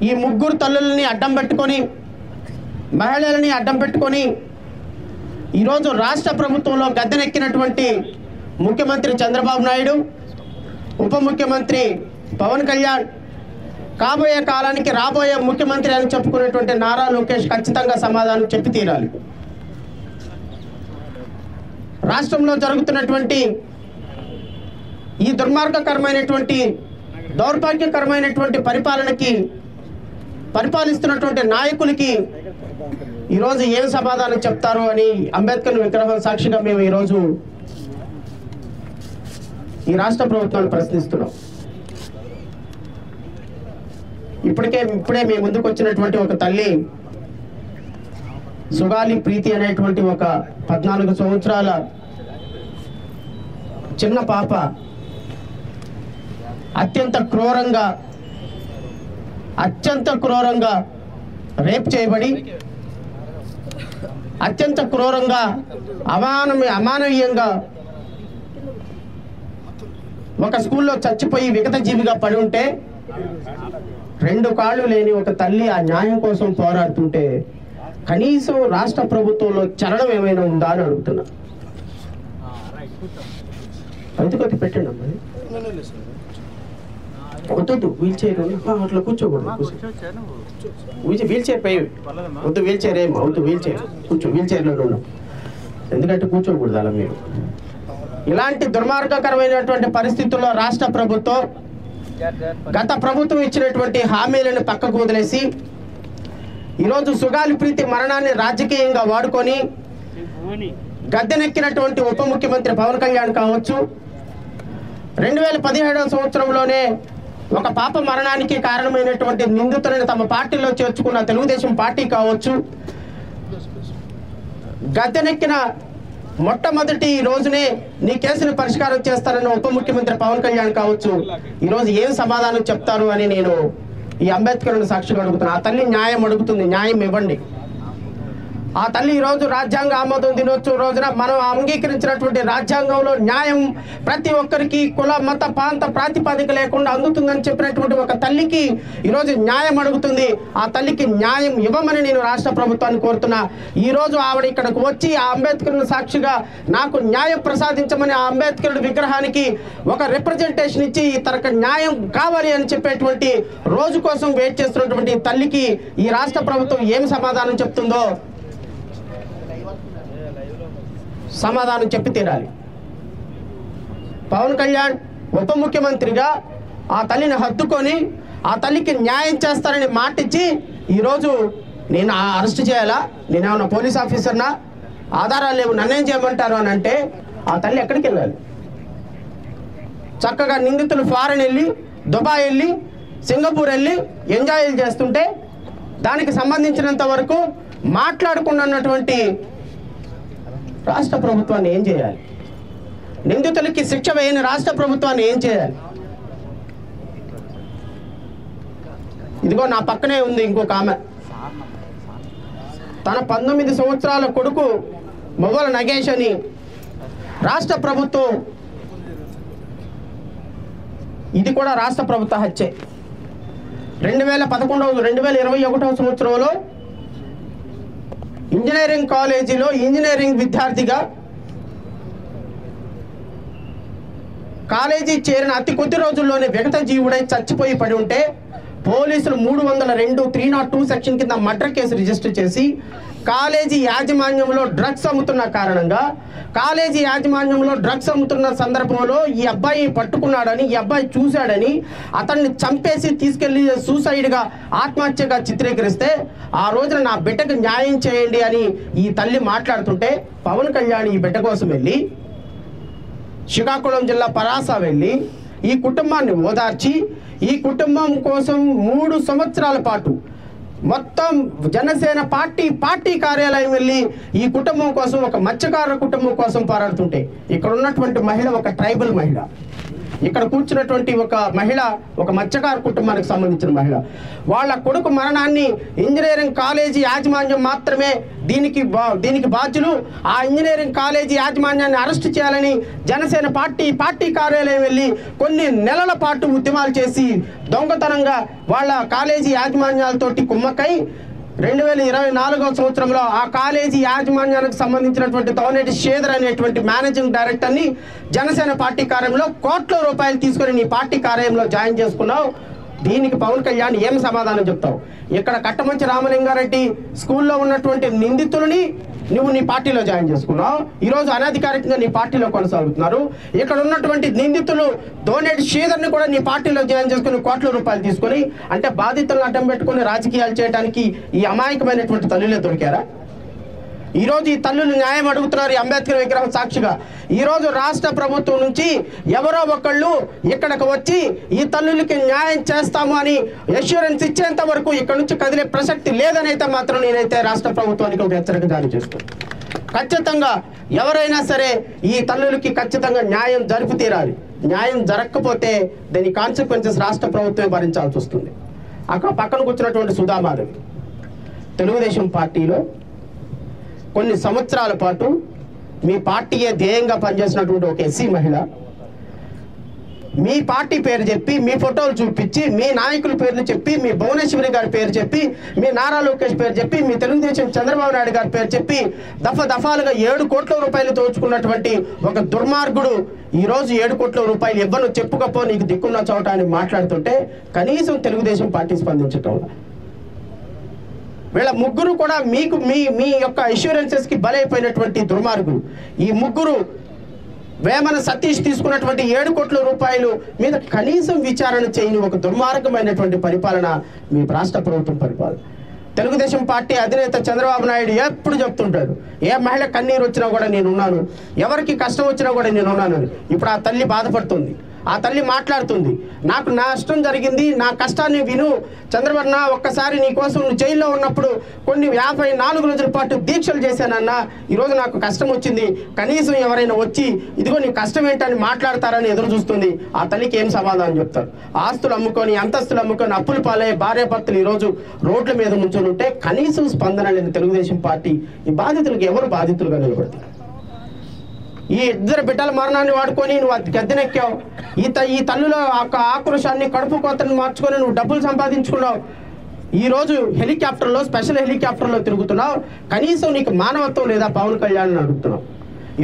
ఈ ముగ్గురు తల్లులని అడ్డం పెట్టుకొని మహిళలని అడ్డం పెట్టుకొని ఈరోజు రాష్ట్ర ప్రభుత్వంలో గద్దెనెక్కినటువంటి ముఖ్యమంత్రి చంద్రబాబు నాయుడు, ఉప ముఖ్యమంత్రి పవన్ కళ్యాణ్, కాబోయే కాలానికి రాబోయే ముఖ్యమంత్రి అని చెప్పుకునేటువంటి నారా లోకేష్ ఖచ్చితంగా సమాధానం చెప్పి తీరాలి. రాష్ట్రంలో జరుగుతున్నటువంటి ఈ దుర్మార్గకరమైనటువంటి దౌర్భాగ్యకరమైనటువంటి పరిపాలిస్తున్నటువంటి నాయకులకి ఈరోజు ఏం సమాధానం చెప్తారు అని అంబేద్కర్ విగ్రహం సాక్షిగా మేము ఈరోజు ఈ రాష్ట్ర ప్రభుత్వాన్ని ప్రశ్నిస్తున్నాం. ఇప్పుడే మీ ముందుకు వచ్చినటువంటి ఒక తల్లి సుగాలి ప్రీతి అనేటువంటి ఒక 14 సంవత్సరాల చిన్న పాప అత్యంత క్రూరంగా రేప్ చేయబడి అత్యంత క్రూరంగా అమానవీయంగా ఒక స్కూల్లో చచ్చిపోయి విగత జీవిగా పడి ఉంటే 2 కాళ్ళు లేని ఒక తల్లి ఆ న్యాయం కోసం పోరాడుతుంటే కనీసం రాష్ట్ర ప్రభుత్వంలో చలనం ఏమైనా ఉందా అని అడుగుతున్నా. కొద్ది పెట్టండి అమ్మాయి, వద్దు వీల్ చైర్ అట్లా కూర్చోకూడదు. వీల్ చైర్ పై వద్దు, వీల్ చైర్ ఏమో వద్దు, వీల్ చైర్ కూర్చో, వీల్ చైర్లో ఉన్నాం ఎందుకంటే కూర్చోకూడదు అలా. మీరు ఇలాంటి దుర్మార్గకరమైనటువంటి పరిస్థితుల్లో రాష్ట్ర ప్రభుత్వం గత ప్రభుత్వం ఇచ్చినటువంటి హామీలను పక్కకు వదిలేసి ఈరోజు సుగాలి ప్రీతి మరణాన్ని రాజకీయంగా వాడుకొని గద్దెనెక్కినటువంటి ఉప ముఖ్యమంత్రి పవన్ కళ్యాణ్ కావచ్చు, 2017వ సంవత్సరంలోనే ఒక పాప మరణానికి కారణమైనటువంటి నిందితులను తమ పార్టీలో చేర్చుకున్న తెలుగుదేశం పార్టీ కావచ్చు, గద్దెనెక్కిన మొట్టమొదటి రోజునే నీ కేసును పరిష్కారం చేస్తారన్న ఉప ముఖ్యమంత్రి పవన్ కళ్యాణ్ కావచ్చు, ఈరోజు ఏం సమాధానం చెప్తారు అని నేను ఈ అంబేద్కర్ను సాక్షిగా అడుగుతున్నా. ఆ తల్లి న్యాయం అడుగుతుంది, న్యాయం ఇవ్వండి. ఆ తల్లి ఈరోజు రాజ్యాంగ ఆమోదం దినోత్సవం రోజున మనం అంగీకరించినటువంటి రాజ్యాంగంలో న్యాయం ప్రతి ఒక్కరికి కుల మత ప్రాంత ప్రాతిపదిక లేకుండా అందుతుందని చెప్పినటువంటి ఒక తల్లికి ఈరోజు న్యాయం అడుగుతుంది. ఆ తల్లికి న్యాయం ఇవ్వమని నేను రాష్ట్ర ప్రభుత్వాన్ని కోరుతున్నా. ఈరోజు ఆవిడ ఇక్కడికి వచ్చి ఆ అంబేద్కర్ను సాక్షిగా నాకు న్యాయం ప్రసాదించమని ఆ అంబేద్కరుడి విగ్రహానికి ఒక రిప్రజెంటేషన్ ఇచ్చి తనకు న్యాయం కావాలి అని చెప్పేటువంటి రోజు కోసం వెయిట్ చేస్తున్నటువంటి తల్లికి ఈ రాష్ట్ర ప్రభుత్వం ఏం సమాధానం చెప్తుందో సమాధానం చెప్పి తీరాలి. పవన్ కళ్యాణ్ ఉప ముఖ్యమంత్రిగా ఆ తల్లిని హత్తుకొని ఆ తల్లికి న్యాయం చేస్తారని మాటిచ్చి ఈరోజు నేను అరెస్ట్ చేయాలా, నేనేమన్నా పోలీస్ ఆఫీసర్నా, ఆధారాలు లేవు నన్నేం చేయమంటారు అని అంటే ఆ తల్లి ఎక్కడికి వెళ్ళాలి? చక్కగా నిందితులు ఫారెన్ వెళ్ళి, దుబాయ్ వెళ్ళి, సింగపూర్ వెళ్ళి ఎంజాయ్ చేస్తుంటే దానికి సంబంధించినంత వరకు మాట్లాడుకున్నటువంటి రాష్ట్ర ప్రభుత్వాన్ని ఏం చేయాలి? నిందితులకి శిక్ష వేయని రాష్ట్ర ప్రభుత్వాన్ని ఏం చేయాలి? ఇదిగో నా పక్కనే ఉంది ఇంకొక ఆమె, తన 19 సంవత్సరాల కొడుకు మొగల నగేష్ అని రాష్ట్ర ప్రభుత్వం, ఇది కూడా రాష్ట్ర ప్రభుత్వ హత్యే. 2021వ సంవత్సరంలో ఇంజనీరింగ్ కాలేజీలో ఇంజనీరింగ్ విద్యార్థిగా కాలేజీ చేరిన అతి కొద్ది రోజుల్లోనే విగత జీవుడై చచ్చిపోయి పడి ఉంటే పోలీసులు 302 302 సెక్షన్ కింద మర్డర్ కేసు రిజిస్టర్ చేసి కాలేజీ యాజమాన్యంలో డ్రగ్స్ అమ్ముతున్న కారణంగా కాలేజీ యాజమాన్యంలో డ్రగ్స్ అమ్ముతున్న సందర్భంలో ఈ అబ్బాయి పట్టుకున్నాడని, ఈ అబ్బాయి చూశాడని అతన్ని చంపేసి తీసుకెళ్లి సూసైడ్గా ఆత్మహత్యగా చిత్రీకరిస్తే ఆ రోజున నా బిడ్డకు న్యాయం చేయండి అని ఈ తల్లి మాట్లాడుతుంటే పవన్ కళ్యాణ్ ఈ బిడ్డ కోసం వెళ్ళి శ్రీకాకుళం జిల్లా పలాస వెళ్ళి ఈ కుటుంబాన్ని ఓదార్చి ఈ కుటుంబం కోసం 3 సంవత్సరాల పాటు మొత్తం జనసేన పార్టీ కార్యాలయం వెళ్ళి ఈ కుటుంబం కోసం, ఒక మత్స్యకారుల కుటుంబం కోసం పోరాడుతుంటే ఇక్కడ ఉన్నటువంటి మహిళ ఒక ట్రైబల్ మహిళ, ఇక్కడ కూర్చున్నటువంటి ఒక మహిళ, ఒక మత్స్యకారు కుటుంబానికి సంబంధించిన మహిళ, వాళ్ళ కొడుకు మరణాన్ని ఇంజనీరింగ్ కాలేజీ యాజమాన్యం మాత్రమే దీనికి బాధ్యులు. ఆ ఇంజనీరింగ్ కాలేజీ యాజమాన్యాన్ని అరెస్ట్ చేయాలని జనసేన పార్టీ కార్యాలయం వెళ్ళి కొన్ని నెలల పాటు ఉద్యమాలు చేసి దొంగతనంగా వాళ్ళ కాలేజీ యాజమాన్యాలతోటి కుమ్మక్కై 2024వ సంవత్సరంలో ఆ కాలేజీ యాజమాన్యానికి సంబంధించినటువంటి తోనేటి శ్రీధర్ అనేటువంటి మేనేజింగ్ డైరెక్టర్ని జనసేన పార్టీ కార్యాలయంలో కోట్ల రూపాయలు తీసుకొని నీ పార్టీ కార్యాలయంలో జాయిన్ చేసుకున్నావు. దీనికి పవన్ కళ్యాణ్ ఏం సమాధానం చెప్తావు? ఇక్కడ కట్టమంచి రామలింగారెడ్డి స్కూల్లో ఉన్నటువంటి నిందితులని నువ్వు నీ పార్టీలో జాయిన్ చేసుకున్నావు. ఈరోజు అనధికారికంగా నీ పార్టీలో కొనసాగుతున్నారు. ఇక్కడ ఉన్నటువంటి నిందితులు తోనేటి శ్రీధర్ని కూడా నీ పార్టీలో జాయిన్ చేసుకుని కోట్ల రూపాయలు తీసుకొని, అంటే బాధితులను అడ్డం పెట్టుకుని రాజకీయాలు చేయడానికి ఈ అమాయకమైనటువంటి తల్లులే దొరికారా? ఈరోజు ఈ తల్లులు న్యాయం అడుగుతున్నారు. ఈ అంబేద్కర్ విగ్రహం సాక్షిగా ఈరోజు రాష్ట్ర ప్రభుత్వం నుంచి ఎవరో ఒకళ్ళు ఇక్కడికి వచ్చి ఈ తల్లులకి న్యాయం చేస్తాము అని అష్యూరెన్స్ ఇచ్చేంత వరకు ఇక్కడ నుంచి కదిలే ప్రసక్తి లేదనైతే మాత్రం నేనైతే రాష్ట్ర ప్రభుత్వానికి ఒక హెచ్చరిక జారీ చేస్తాను. ఖచ్చితంగా ఎవరైనా సరే ఈ తల్లులకి ఖచ్చితంగా న్యాయం జరిపి తీరాలి. న్యాయం జరగకపోతే దాని కాన్సిక్వెన్సెస్ రాష్ట్ర ప్రభుత్వమే భరించాల్సి వస్తుంది. అక్కడ పక్కన కూర్చున్నటువంటి సుధామాధవి తెలుగుదేశం పార్టీలో కొన్ని సంవత్సరాల పాటు మీ పార్టీయే ధ్యేయంగా పనిచేసినటువంటి ఒక ఎస్సీ మహిళ మీ పార్టీ పేరు చెప్పి, మీ ఫోటోలు చూపించి, మీ నాయకుల పేర్లు చెప్పి, మీ భువనేశ్వరి గారి పేరు చెప్పి, మీ నారా లోకేష్ పేరు చెప్పి, మీ తెలుగుదేశం చంద్రబాబు నాయుడు గారి పేరు చెప్పి దఫాలుగా 7 కోట్ల రూపాయలు దోచుకున్నటువంటి ఒక దుర్మార్గుడు ఈరోజు 7 కోట్ల రూపాయలు ఇవ్వను చెప్పుకపో నీకు దిక్కున్న చోట అని మాట్లాడుతుంటే కనీసం తెలుగుదేశం పార్టీ స్పందించటం. వీళ్ళ ముగ్గురు కూడా మీ యొక్క ఇన్సూరెన్సెస్ కి బలైపోయినటువంటి దుర్మార్గులు. ఈ ముగ్గురు వేమన సతీష్ తీసుకున్నటువంటి 7 కోట్ల రూపాయలు మీద కనీసం విచారణ చేయని ఒక దుర్మార్గమైనటువంటి పరిపాలన మీ రాష్ట్ర ప్రభుత్వం పరిపాలన. తెలుగుదేశం పార్టీ అధినేత చంద్రబాబు నాయుడు ఎప్పుడు చెప్తుంటాడు, ఏ మహిళ కన్నీరు వచ్చినా కూడా నేనున్నాను, ఎవరికి కష్టం వచ్చినా కూడా నేనున్నాను. ఇప్పుడు ఆ తల్లి బాధపడుతుంది. ఆ తల్లి మాట్లాడుతుంది, నాకు నష్టం జరిగింది, నా కష్టాన్ని విను చంద్రబాబు, ఒక్కసారి నీ కోసం నువ్వు జైల్లో ఉన్నప్పుడు కొన్ని 54 రోజుల పాటు దీక్షలు చేశానన్నా, ఈరోజు నాకు కష్టం వచ్చింది, కనీసం ఎవరైనా వచ్చి ఇదిగో నీ కష్టం ఏంటని మాట్లాడతారని ఎదురు చూస్తుంది. ఆ తల్లికి ఏం సమాధానం చెప్తారు? ఆస్తులు అమ్ముకొని, అంతస్తులు అమ్ముకొని, అప్పులు పాలయ్యే భార్యాభర్తలు ఈరోజు రోడ్ల మీద నుంచొని ఉంటే కనీసం స్పందన లేని తెలుగుదేశం పార్టీ ఈ బాధితులకు ఎవరు బాధితులుగా నిలబడతారు? ఈ 2 బిడ్డల మరణాన్ని వాడుకొని నువ్వు గద్దెనెక్కావు. ఈ తల్లుల ఆక్రోశాన్ని, కడుపు కోతను మార్చుకొని నువ్వు డబ్బులు సంపాదించుకున్నావు. ఈరోజు హెలికాప్టర్లో, స్పెషల్ హెలికాప్టర్లో తిరుగుతున్నావు. కనీసం నీకు మానవత్వం లేదా పవన్ కళ్యాణ్ అని అడుగుతున్నావు.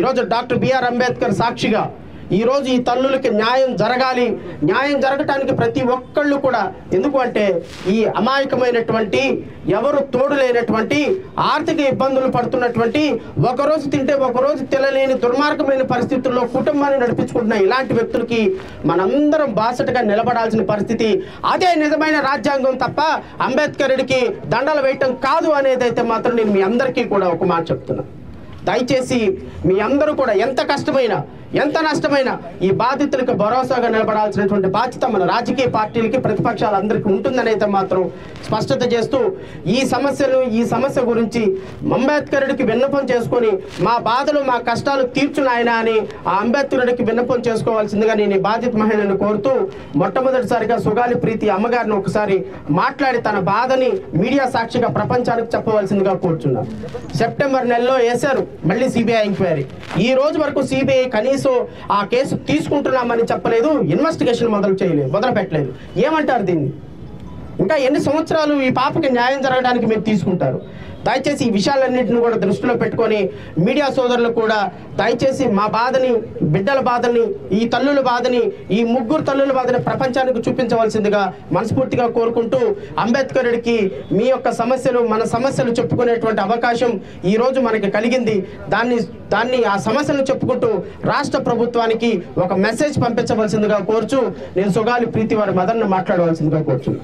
ఈరోజు డాక్టర్ బిఆర్ అంబేద్కర్ సాక్షిగా ఈరోజు ఈ తల్లులకి న్యాయం జరగాలి. న్యాయం జరగటానికి ప్రతి ఒక్కళ్ళు కూడా, ఎందుకు అంటే ఈ అమాయకమైనటువంటి, ఎవరు తోడు లేనటువంటి, ఆర్థిక ఇబ్బందులు పడుతున్నటువంటి, ఒకరోజు తింటే ఒకరోజు తినలేని దుర్మార్గమైన పరిస్థితుల్లో కుటుంబాన్ని నడిపించుకుంటున్న ఇలాంటి వ్యక్తులకి మనందరం బాసటగా నిలబడాల్సిన పరిస్థితి. అదే నిజమైన రాజ్యాంగం తప్ప అంబేద్కరుడికి దండలు వేయటం కాదు అనేదైతే మాత్రం నేను మీ అందరికీ కూడా ఒక మాట చెప్తున్నా. దయచేసి మీ అందరూ కూడా ఎంత కష్టమైనా, ఎంత నష్టమైనా ఈ బాధితులకు భరోసాగా నిలబడాల్సినటువంటి బాధ్యత మన రాజకీయ పార్టీలకి, ప్రతిపక్షాలందరికీ ఉంటుందనైతే మాత్రం స్పష్టత చేస్తూ, ఈ సమస్య గురించి అంబేద్కరుడికి విన్నపం చేసుకొని మా బాధలు, మా కష్టాలు తీర్చునాయన అని ఆ అంబేద్కరుడికి విన్నపం చేసుకోవాల్సిందిగా నేను ఈ బాధిత మహిళలను కోరుతూ, మొట్టమొదటిసారిగా సుగాలి ప్రీతి అమ్మగారిని ఒకసారి మాట్లాడి తన బాధని మీడియా సాక్షిగా ప్రపంచానికి చెప్పవలసిందిగా కోరుచున్నాను. సెప్టెంబర్ నెలలో వేశారు మళ్ళీ సిబిఐ ఎంక్వైరీ. ఈ రోజు వరకు సిబిఐ కనీసం ఆ కేసు తీసుకుంటున్నామని చెప్పలేదు, ఇన్వెస్టిగేషన్ మొదలు పెట్టలేదు. ఏమంటారు దీన్ని? ఇంకా ఎన్ని సంవత్సరాలు ఈ పాపకి న్యాయం జరగడానికి మీరు తీసుకుంటారు? దయచేసి ఈ విషయాలన్నింటిని కూడా దృష్టిలో పెట్టుకొని మీడియా సోదరులు కూడా దయచేసి మా బాధని, బిడ్డల బాధని, ఈ తల్లుల బాధని, ఈ 3 తల్లుల బాధని ప్రపంచానికి చూపించవలసిందిగా మనస్ఫూర్తిగా కోరుకుంటూ, అంబేద్కరుడికి మీ యొక్క సమస్యలు, మన సమస్యలు చెప్పుకునేటువంటి అవకాశం ఈరోజు మనకి కలిగింది. దాన్ని ఆ సమస్యలను చెప్పుకుంటూ రాష్ట్ర ప్రభుత్వానికి ఒక మెసేజ్ పంపించవలసిందిగా కోరుచు నేను సుగాలి ప్రీతి వారి మదర్ను మాట్లాడవలసిందిగా కోరుచు.